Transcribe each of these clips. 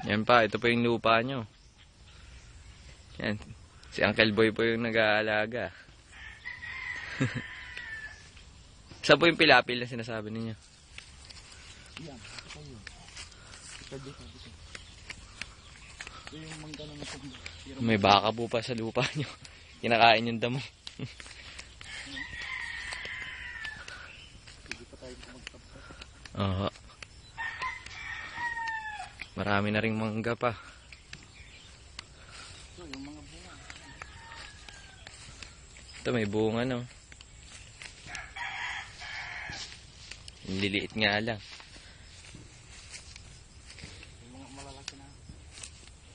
Yan pa, ito pa yung lupa nyo. Yan. Si Uncle Boy po yung nag-aalaga. Saan po yung pilapil na sinasabi ninyo? Yan, ito yun. Dito. Ito yung mangga na natumba. May baka po pa sa lupa nyo. Kinakain yung damo. Hindi pa tayo magtapos. Oo. Marami na ring mangga pa. Ito, yung mga bunga. Ito may bunga, no? Liliit nga lang. Yung mga malalaki na.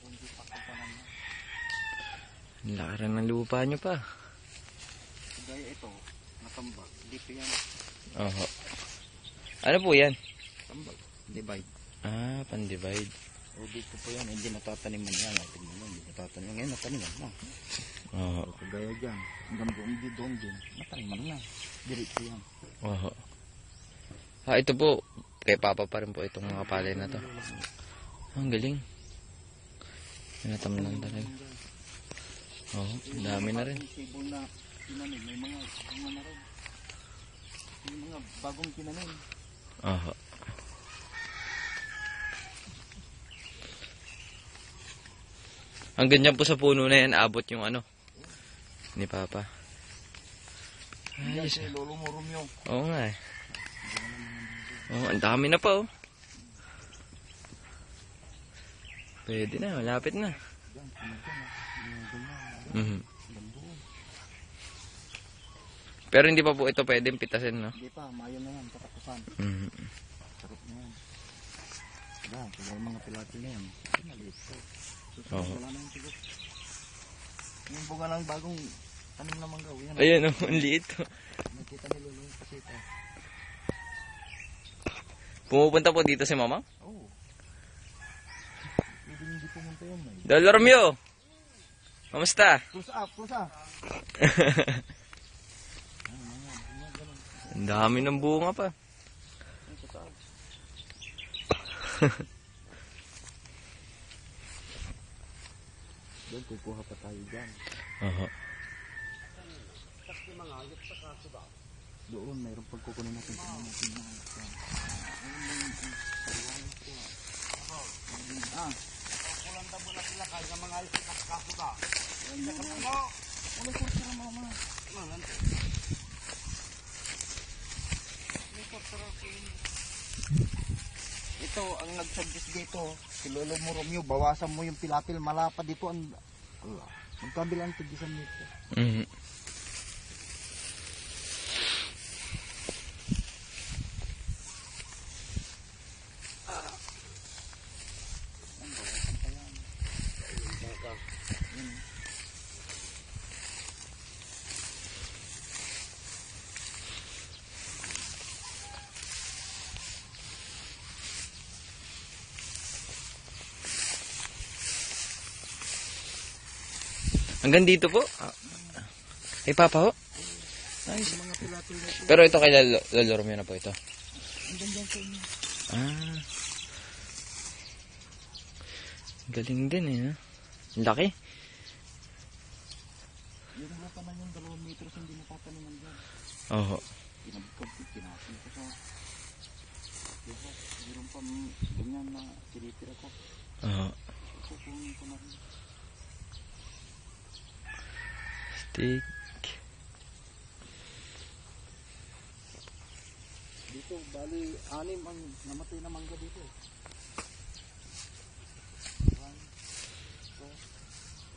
Hindi pa kapanan na. Ang laki rin ng lupa nyo pa. Gaya ito, natambag. Dito yan. Oo. Ano po yan? Tambag. Divide. Ah, pan-divide. O dito po yan, hindi natataniman yan. Tingnan mo, hindi natataniman. Ngayon nataniman na. Oo. O kagaya dyan. Hanggang doon din. Nataniman na. Diretso yan. Oo. Ah, ito po. Kay Papa pa rin po itong mga palay na to. Ang galing. Tinatamnan talaga. Oo, dami na rin. Yung table na tinanim, may mga bunga na rin. May mga bagong tinanim. Oo. Ang ganyan po sa puno na yan, abot yung ano ni Papa. Yan Ayos. si Lolo mo Romeo. Oo nga eh. Oo, ang dami na pa oh. Pwede na, malapit na. Yan, pinagyan na. Yung ganyan. Mhm. Lambuon. Pero hindi pa po ito pwedeng pitasin, no? Hindi pa, mayo na yan, katapusan. Mhm. Sarap na yan. Yan, siguro mga pilati na yan. Maliit ko. Susunod, Oo. wala na yung siguro. Yung bunga ng bagong tanim na manggaw. Yan, Ayan oh, ang liit oh. nakita ni Lolo yung kasita. Pumupunta po dito si Mama? Oo. Pwede hindi pumunta yan, may. Dolo Romeo! Kamusta? Close up, close up. Ang dami ng bunga pa. Ay, totoo. Doon, kukuha pa tayo dyan. Oo. Doon, mayroon pagkukunin natin. Tingnan natin yung mga yan. Kulang tabo na sila kaya ng mga ayos na kasuka. Wala sa sila mama. Ito, ang nagsuggest dito, si Lolo mo Romeo, bawasan mo yung pilapil, malapad dito. Magkabilang tigisan nito. Mhm. Hanggang dito po? Kay Papa ho? Nice. Mga pilapil na ito. Pero ito kay Lolo Romeo na po ito. Ang ganda sa inyo. Ah. Galing din eh. No? Laki. Yung mga naman yung 2 metros hindi natataniman dyan. Oo. Pinagkabit, pinapin ko sa lahat. Mayroon pa ganyan na tinitira ko. Oo. Kukunin ko na rin. Stick. Dito, bali, 6 ang namatay na mangga dito. 1, 2,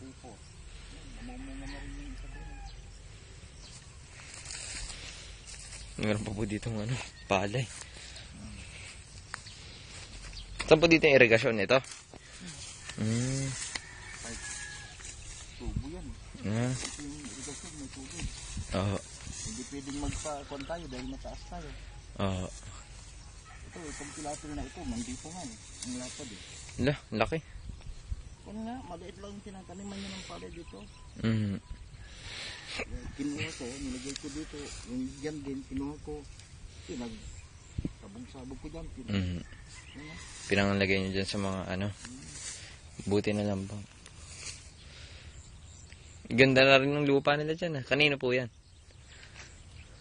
3, 4. Namumunga na rin yung isa doon. Meron pa po dito ng ano, palay. Saan po dito yung irigasyon nito? Tubo yan. Ah. Ito yung irrigation, may tubo. Oo. Hindi pwedeng magpa-kon tayo dahil mataas tayo. Oo. Ito, itong pilapil na ito, mandito nga eh. Ang lapad eh. Ala, laki. Kung nga, maliit lang yung tinataniman niya ng palay dito. Mhm. Kinuha ko, nilagay ko dito. Yung dyan din, kinuha ko. Pinagtabak sabog-sabog ko dyan. Mm. Pinangalagay nyo dyan sa mga ano. Buti na lang bang. Ganda na rin ng lupa nila dyan. Kanino po yan?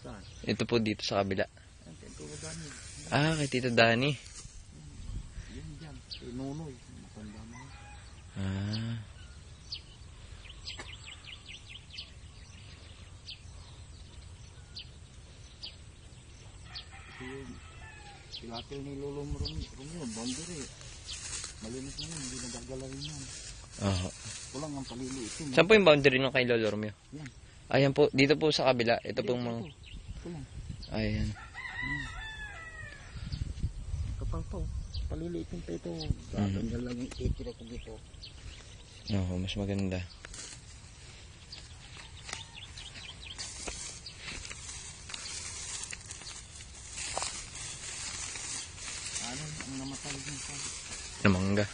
Saan? Ito po dito sa kabila. Ang Tito Dani. Kay Tito Dani. Yan dyan. Kay Nonoy. Matanda na. Ah. Kasi yung pilatil ni Lolo Romeo, boundary. Malinis na yun, hindi nagagalawin yan. Oo. Kulang ang paliliitin. Saan po yung boundary nung kay Lolo Romeo? Yan. Ayan po. Dito po sa kabila. Ito pong mga... Ito lang. Ayan. Kapal to. Paliliitin pa ito. Gaganda lang yung itira ko dito. Oo, mas maganda. Ano ang namatay din sa Na mangga.